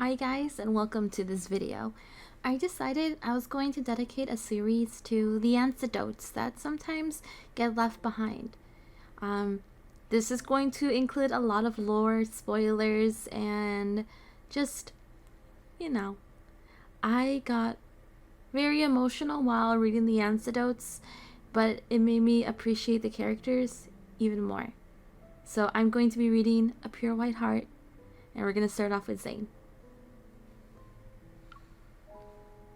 Hi guys, and welcome to this video. I decided I was going to dedicate a series to the anecdotes that sometimes get left behind. This is going to include a lot of lore, spoilers, and just, I got very emotional while reading the anecdotes, but it made me appreciate the characters even more. So I'm going to be reading A Pure White Heart, and we're going to start off with Zane.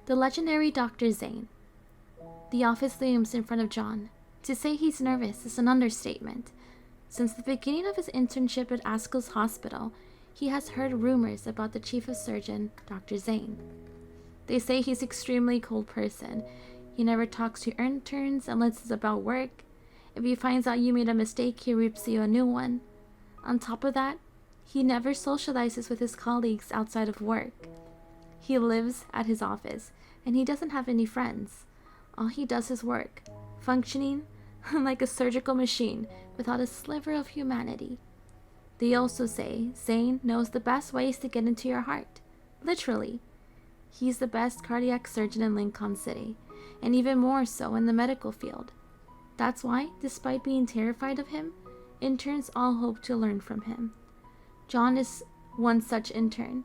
The legendary Dr. Zane. The office looms in front of John. To say he's nervous is an understatement. Since the beginning of his internship at ASUS Hospital, he has heard rumors about the chief of surgeon, Dr. Zane. They say he's an extremely cold person. He never talks to interns unless it's about work. If he finds out you made a mistake, he rips you a new one. On top of that, he never socializes with his colleagues outside of work. He lives at his office, and he doesn't have any friends. All he does is work, functioning like a surgical machine without a sliver of humanity. They also say Zane knows the best ways to get into your heart. Literally. He's the best cardiac surgeon in Lincoln City, and even more so in the medical field. That's why, despite being terrified of him, interns all hope to learn from him. John is one such intern.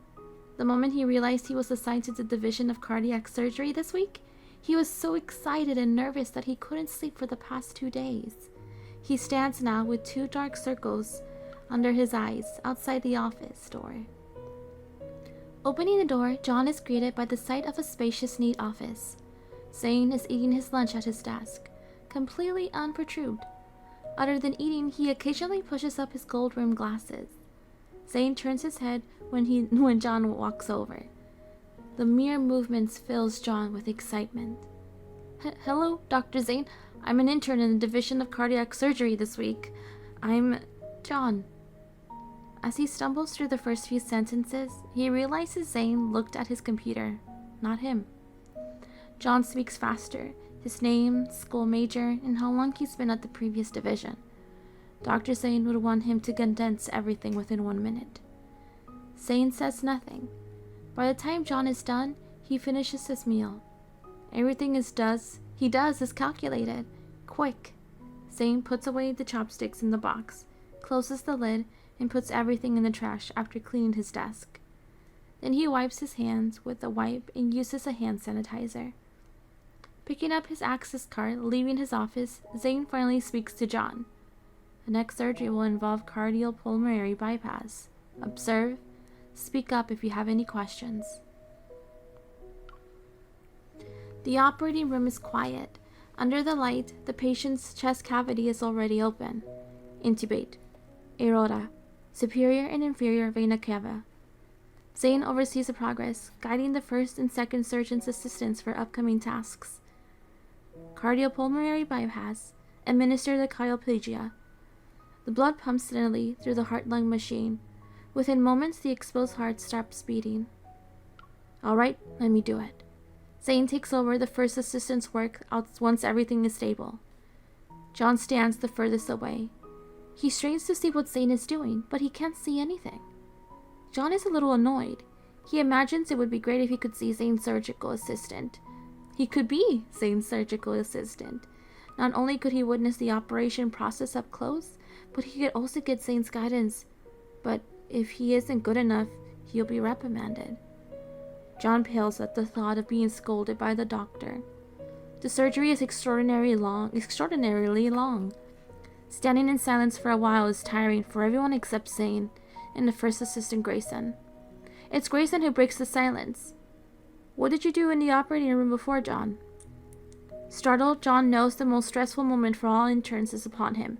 The moment he realized he was assigned to the division of cardiac surgery this week, he was so excited and nervous that he couldn't sleep for the past 2 days. He stands now with 2 dark circles under his eyes outside the office door. Opening the door, John is greeted by the sight of a spacious, neat office. Zane is eating his lunch at his desk, completely unperturbed. Other than eating, he occasionally pushes up his gold-rimmed glasses. Zane turns his head when John walks over. The mere movements fills John with excitement. Hello, Dr. Zane. I'm an intern in the division of cardiac surgery this week. I'm John. As he stumbles through the first few sentences, he realizes Zane looked at his computer, not him. John speaks faster, his name, school major, and how long he's been at the previous division. Dr. Zane would want him to condense everything within 1 minute. Zane says nothing. By the time John is done, he finishes his meal. Everything he does is calculated. Quick. Zane puts away the chopsticks in the box, closes the lid, and puts everything in the trash after cleaning his desk. Then he wipes his hands with a wipe and uses a hand sanitizer. Picking up his access card, leaving his office, Zane finally speaks to John. The next surgery will involve cardiopulmonary bypass. Observe. Speak up if you have any questions. The operating room is quiet. Under the light, the patient's chest cavity is already open. Intubate. Aorta. Superior and inferior vena cava. Zane oversees the progress, guiding the first and second surgeon's assistants for upcoming tasks. Cardiopulmonary bypass. Administer the cryoplegia. The blood pumps steadily through the heart-lung machine. Within moments, the exposed heart stops beating. All right, let me do it. Zane takes over the first assistant's work once everything is stable. John stands the furthest away. He strains to see what Zane is doing, but he can't see anything. John is a little annoyed. He imagines it would be great if he could see Zane's surgical assistant. He could be Zane's surgical assistant. Not only could he witness the operation process up close, but he could also get Zane's guidance. But if he isn't good enough, he'll be reprimanded. John pales at the thought of being scolded by the doctor. The surgery is extraordinarily long. Standing in silence for a while is tiring for everyone except Zane and the first assistant, Grayson. It's Grayson who breaks the silence. What did you do in the operating room before, John? Startled, John knows the most stressful moment for all interns is upon him,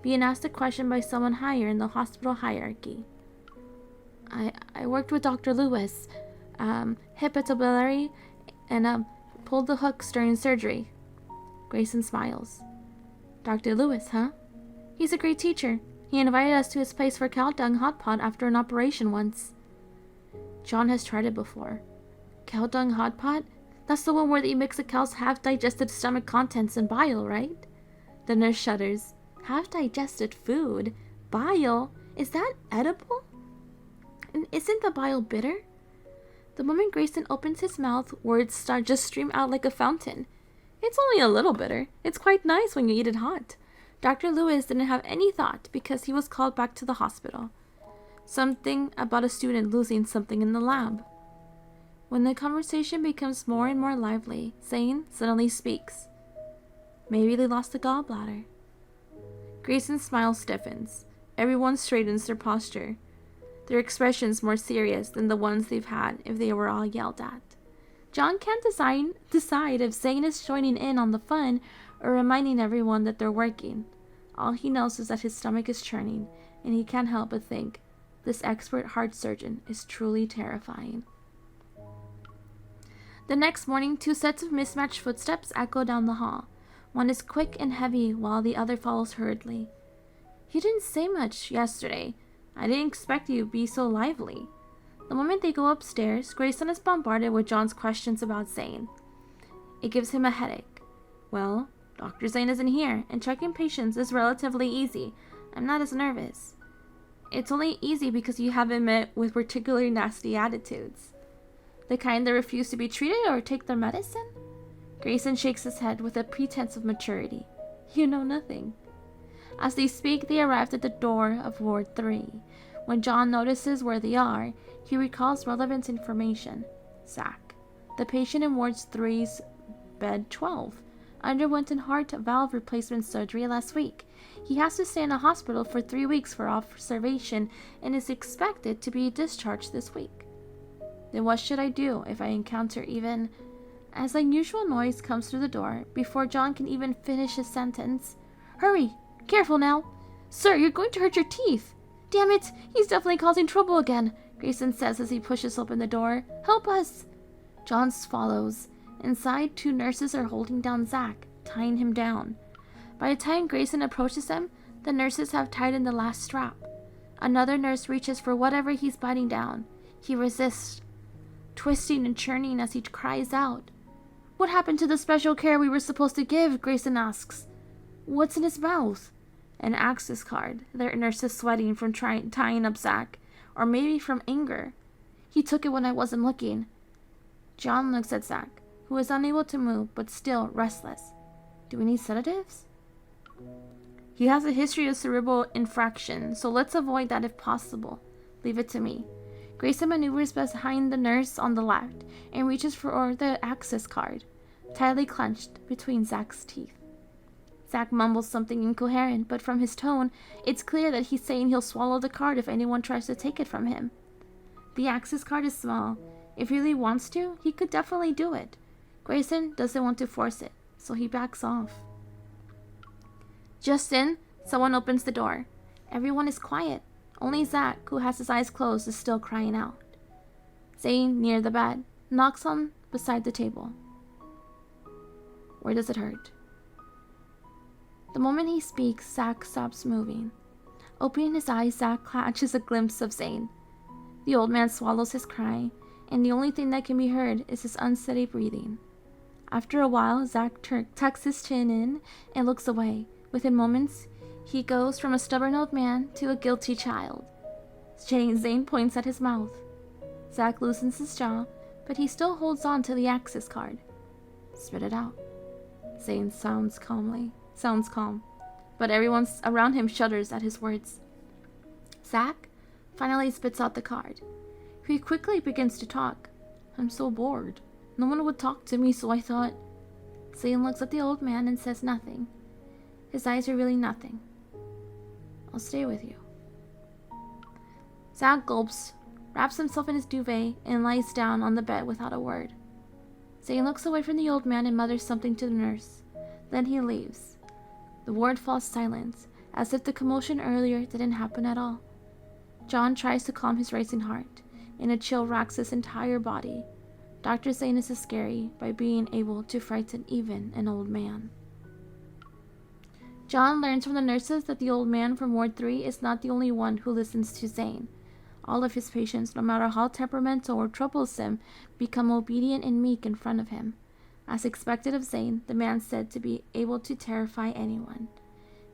being asked a question by someone higher in the hospital hierarchy. I worked with Dr. Lewis, hepatobiliary, and pulled the hooks during surgery. Grayson smiles. Dr. Lewis, huh? He's a great teacher. He invited us to his place for cow dung hot pot after an operation once. John has tried it before. Cow dung hot pot? That's the one where they mix a cow's half-digested stomach contents and bile, right? The nurse shudders. Half-digested food? Bile? Is that edible? And isn't the bile bitter? The moment Grayson opens his mouth, words start just stream out like a fountain. It's only a little bitter. It's quite nice when you eat it hot. Dr. Lewis didn't have any thought because he was called back to the hospital. Something about a student losing something in the lab. When the conversation becomes more and more lively, Zane suddenly speaks. Maybe they lost the gallbladder. Grayson's smile stiffens. Everyone straightens their posture. Their expressions more serious than the ones they've had if they were all yelled at. John can't decide if Zane is joining in on the fun or reminding everyone that they're working. All he knows is that his stomach is churning, and he can't help but think, this expert heart surgeon is truly terrifying. The next morning, 2 sets of mismatched footsteps echo down the hall. One is quick and heavy, while the other follows hurriedly. You didn't say much yesterday. I didn't expect you to be so lively. The moment they go upstairs, Grayson is bombarded with John's questions about Zane. It gives him a headache. Well, Dr. Zane isn't here, and checking patients is relatively easy. I'm not as nervous. It's only easy because you haven't met with particularly nasty attitudes. The kind that refuse to be treated or take their medicine? Grayson shakes his head with a pretense of maturity. You know nothing. As they speak, they arrived at the door of Ward 3. When John notices where they are, he recalls relevant information. Zach, the patient in Ward 3's bed 12, underwent a heart valve replacement surgery last week. He has to stay in a hospital for 3 weeks for observation and is expected to be discharged this week. Then what should I do if I encounter even... As unusual noise comes through the door, before John can even finish his sentence. Hurry! Careful now! Sir, you're going to hurt your teeth! Damn it! He's definitely causing trouble again! Grayson says as he pushes open the door. Help us! John follows. Inside, 2 nurses are holding down Zach, tying him down. By the time Grayson approaches them, the nurses have tightened the last strap. Another nurse reaches for whatever he's biting down. He resists, twisting and churning as he cries out. What happened to the special care we were supposed to give? Grayson asks. What's in his mouth? An ASUS card. The nurse is sweating from tying up Zach, or maybe from anger. He took it when I wasn't looking. John looks at Zach, who is unable to move but still restless. Do we need sedatives? He has a history of cerebral infraction, so let's avoid that if possible. Leave it to me. Grayson maneuvers behind the nurse on the left and reaches for the ASUS card, tightly clenched between Zach's teeth. Zach mumbles something incoherent, but from his tone, it's clear that he's saying he'll swallow the card if anyone tries to take it from him. The ASUS card is small. If he really wants to, he could definitely do it. Grayson doesn't want to force it, so he backs off. Just then, someone opens the door. Everyone is quiet. Only Zach, who has his eyes closed, is still crying out. Zane, near the bed, knocks on beside the table. Where does it hurt? The moment he speaks, Zach stops moving. Opening his eyes, Zach catches a glimpse of Zane. The old man swallows his cry, and the only thing that can be heard is his unsteady breathing. After a while, Zach tucks his chin in and looks away. Within moments, he goes from a stubborn old man to a guilty child. Zane points at his mouth. Zach loosens his jaw, but he still holds on to the ASUS card. Spit it out. Zane sounds calm, but everyone around him shudders at his words. Zach finally spits out the card. He quickly begins to talk. I'm so bored. No one would talk to me, so I thought... Zane looks at the old man and says nothing. His eyes revealing nothing. I'll stay with you. Zach gulps, wraps himself in his duvet, and lies down on the bed without a word. Zane looks away from the old man and mutters something to the nurse. Then he leaves. The ward falls silent, as if the commotion earlier didn't happen at all. John tries to calm his racing heart, and a chill racks his entire body. Dr. Zane is scary by being able to frighten even an old man. John learns from the nurses that the old man from Ward 3 is not the only one who listens to Zane. All of his patients, no matter how temperamental or troublesome, become obedient and meek in front of him. As expected of Zane, the man said to be able to terrify anyone.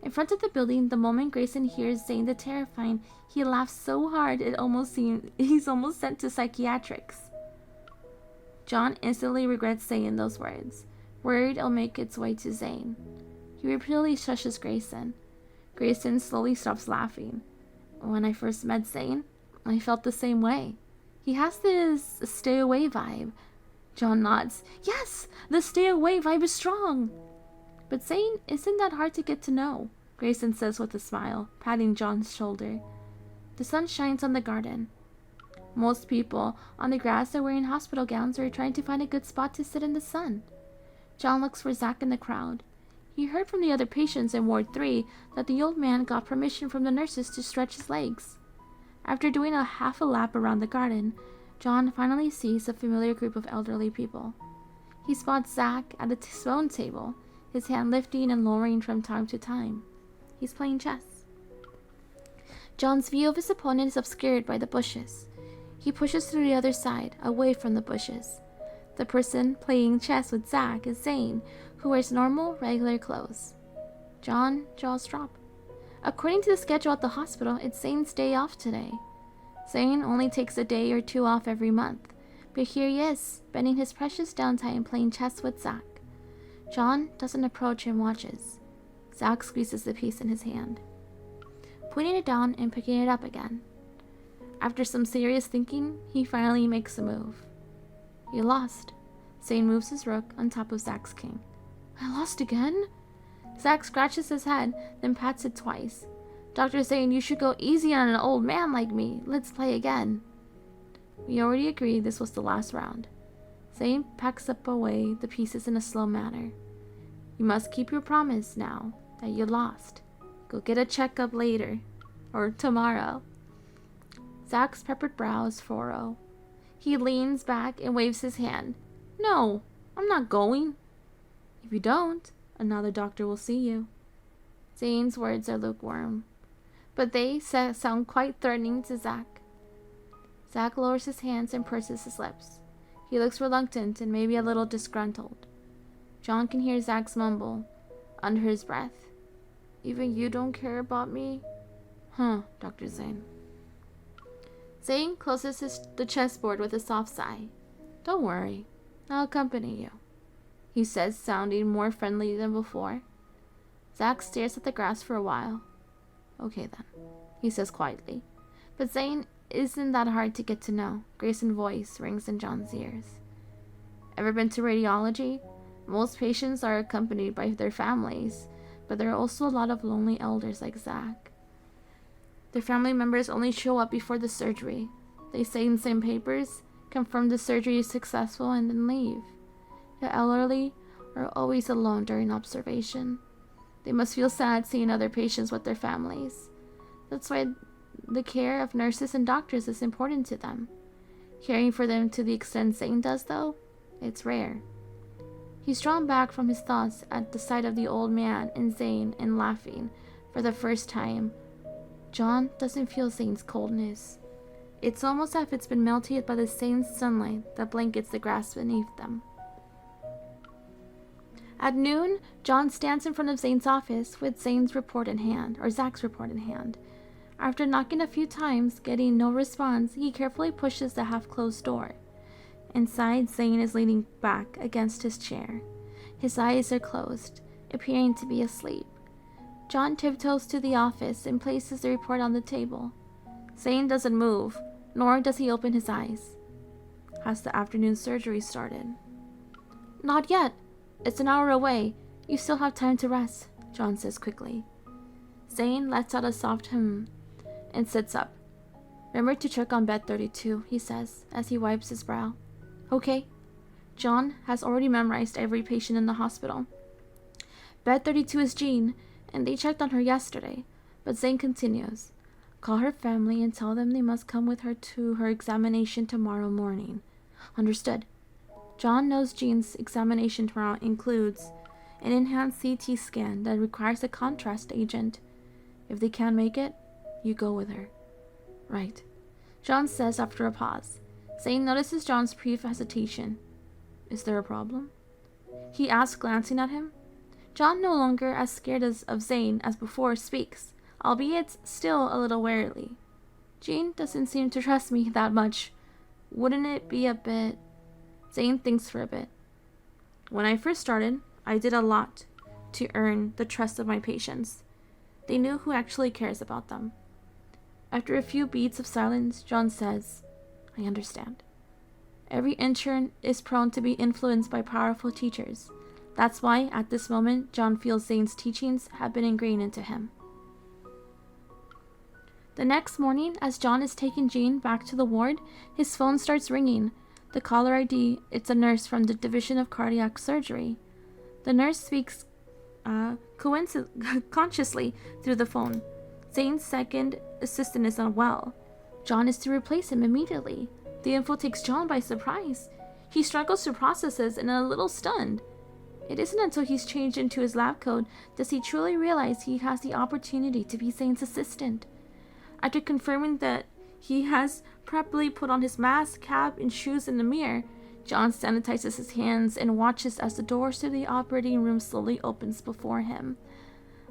In front of the building, the moment Grayson hears Zane the Terrifying, he laughs so hard he's almost sent to psychiatrics. John instantly regrets saying those words, worried it'll make its way to Zane. He repeatedly shushes Grayson. Grayson slowly stops laughing. When I first met Zane, I felt the same way. He has this stay away vibe. John nods. Yes, the stay away vibe is strong. But Zane isn't that hard to get to know, Grayson says with a smile, patting John's shoulder. The sun shines on the garden. Most people on the grass are wearing hospital gowns or are trying to find a good spot to sit in the sun. John looks for Zach in the crowd. He heard from the other patients in Ward 3 that the old man got permission from the nurses to stretch his legs. After doing half a lap around the garden, John finally sees a familiar group of elderly people. He spots Zach at a stone table, his hand lifting and lowering from time to time. He's playing chess. John's view of his opponent is obscured by the bushes. He pushes to the other side, away from the bushes. The person playing chess with Zach is Zane, who wears normal, regular clothes. John's jaws drop. According to the schedule at the hospital, it's Zane's day off today. Zane only takes a day or two off every month, but here he is, spending his precious downtime playing chess with Zach. John doesn't approach and watches. Zach squeezes the piece in his hand, putting it down and picking it up again. After some serious thinking, he finally makes a move. You lost. Zane moves his rook on top of Zach's king. I lost again? Zach scratches his head, then pats it twice. Dr. Zane, you should go easy on an old man like me. Let's play again. We already agreed this was the last round. Zane packs up away the pieces in a slow manner. You must keep your promise now that you lost. Go get a checkup later. Or tomorrow. Zach's peppered brows furrow. He leans back and waves his hand. No, I'm not going. If you don't, another doctor will see you. Zane's words are lukewarm, but they sound quite threatening to Zach. Zach lowers his hands and purses his lips. He looks reluctant and maybe a little disgruntled. John can hear Zach's mumble, under his breath. Even you don't care about me? Huh, Dr. Zane. Zane closes the chessboard with a soft sigh. Don't worry, I'll accompany you, he says, sounding more friendly than before. Zach stares at the grass for a while. Okay then, he says quietly. But Zane isn't that hard to get to know. Grayson's voice rings in John's ears. Ever been to radiology? Most patients are accompanied by their families, but there are also a lot of lonely elders like Zach. Their family members only show up before the surgery. They sign some papers, confirm the surgery is successful, and then leave. The elderly are always alone during observation. They must feel sad seeing other patients with their families. That's why the care of nurses and doctors is important to them. Caring for them to the extent Zane does, though, it's rare. He's drawn back from his thoughts at the sight of the old man and Zane and laughing for the first time. John doesn't feel Zane's coldness. It's almost as if it's been melted by the same sunlight that blankets the grass beneath them. At noon, John stands in front of Zane's office with Zach's report in hand. After knocking a few times, getting no response, he carefully pushes the half-closed door. Inside, Zane is leaning back against his chair. His eyes are closed, appearing to be asleep. John tiptoes to the office and places the report on the table. Zane doesn't move, nor does he open his eyes. Has the afternoon surgery started? Not yet. It's an hour away. You still have time to rest, John says quickly. Zane lets out a soft and sits up. Remember to check on bed 32, he says, as he wipes his brow. Okay. John has already memorized every patient in the hospital. Bed 32 is Jean, and they checked on her yesterday, but Zane continues. Call her family and tell them they must come with her to her examination tomorrow morning. Understood. John knows Jean's examination tomorrow includes an enhanced CT scan that requires a contrast agent. If they can't make it, you go with her. Right. John says after a pause. Zane notices John's brief hesitation. Is there a problem? He asks, glancing at him. John, no longer as scared of Zane as before, speaks, albeit still a little warily. Jean doesn't seem to trust me that much. Wouldn't it be a bit... Zane thinks for a bit. When I first started, I did a lot to earn the trust of my patients. They knew who actually cares about them. After a few beats of silence, John says, I understand. Every intern is prone to be influenced by powerful teachers. That's why, at this moment, John feels Zane's teachings have been ingrained into him. The next morning, as John is taking Jean back to the ward, his phone starts ringing. The caller ID, it's a nurse from the Division of Cardiac Surgery. The nurse speaks consciously through the phone. Zane's second assistant is unwell. John is to replace him immediately. The info takes John by surprise. He struggles to process this and is a little stunned. It isn't until he's changed into his lab coat does he truly realize he has the opportunity to be Zane's assistant. After confirming that he has properly put on his mask, cap, and shoes in the mirror, John sanitizes his hands and watches as the doors to the operating room slowly opens before him.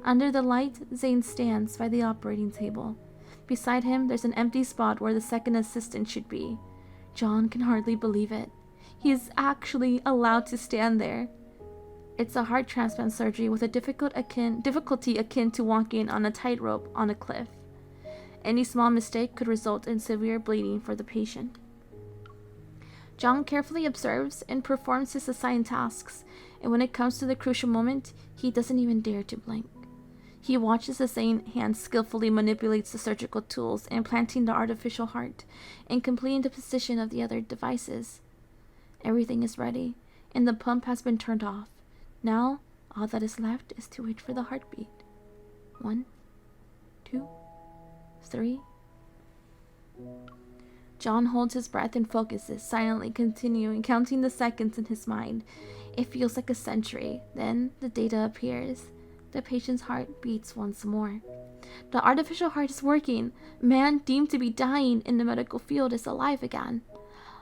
Under the light, Zane stands by the operating table. Beside him, there's an empty spot where the second assistant should be. John can hardly believe it. He is actually allowed to stand there. It's a heart transplant surgery with a difficulty akin to walking on a tightrope on a cliff. Any small mistake could result in severe bleeding for the patient. John carefully observes and performs his assigned tasks, and when it comes to the crucial moment, he doesn't even dare to blink. He watches as Zane's hand skillfully manipulates the surgical tools, implanting the artificial heart, and completing the position of the other devices. Everything is ready, and the pump has been turned off. Now, all that is left is to wait for the heartbeat. 1, 2, 3. John holds his breath and focuses, silently continuing counting the seconds in his mind. It feels like a century. Then the data appears. The patient's heart beats once more. The artificial heart is working. Man deemed to be dying in the medical field is alive again.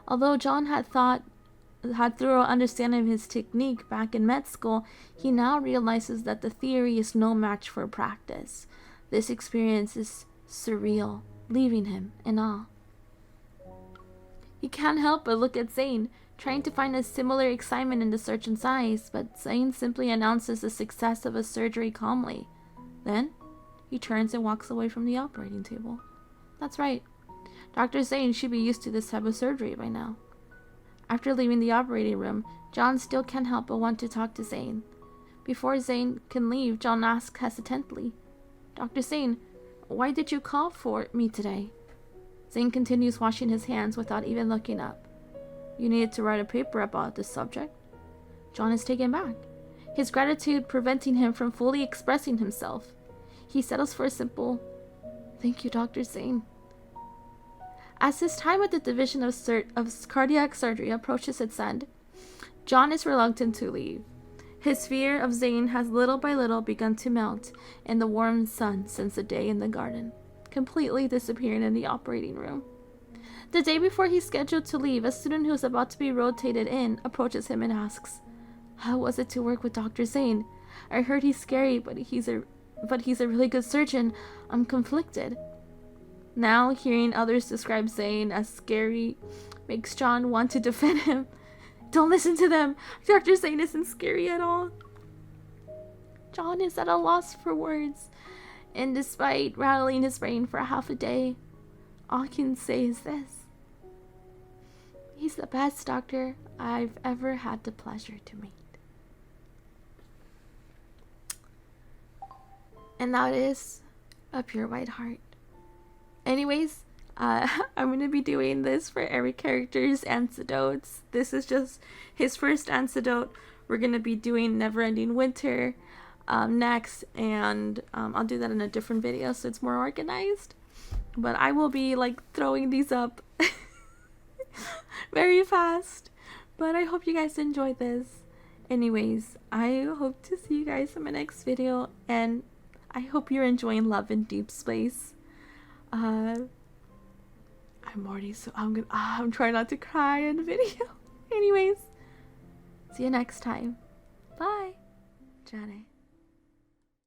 Although John had thorough understanding of his technique back in med school, he now realizes that the theory is no match for practice. This experience is surreal, leaving him in awe. He can't help but look at Zane, trying to find a similar excitement in the surgeon's eyes, but Zane simply announces the success of a surgery calmly. Then, he turns and walks away from the operating table. That's right. Dr. Zane should be used to this type of surgery by now. After leaving the operating room, John still can't help but want to talk to Zane. Before Zane can leave, John asks hesitantly, Dr. Zane, why did you call for me today? Zane continues washing his hands without even looking up. You needed to write a paper about this subject. John is taken back, his gratitude preventing him from fully expressing himself. He settles for a simple, thank you, Dr. Zane. As his time at the Division of Cardiac Surgery approaches its end, John is reluctant to leave. His fear of Zane has little by little begun to melt in the warm sun since the day in the garden, completely disappearing in the operating room. The day before he's scheduled to leave, a student who is about to be rotated in approaches him and asks, how was it to work with Dr. Zane? I heard he's scary, but he's a really good surgeon. I'm conflicted. Now, hearing others describe Zane as scary makes John want to defend him. Don't listen to them. Dr. Zane isn't scary at all. John is at a loss for words, and despite rattling his brain for half a day, all he can say is this. He's the best doctor I've ever had the pleasure to meet. And that is a pure white heart. Anyways, I'm going to be doing this for every character's antidotes. This is just his first antidote. We're going to be doing Never-Ending Winter next, and I'll do that in a different video so it's more organized. But I will be like throwing these up very fast. But I hope you guys enjoyed this. Anyways, I hope to see you guys in my next video, and I hope you're enjoying Love in Deep Space. I'm trying not to cry in the video. Anyways, see you next time. Bye. Jane.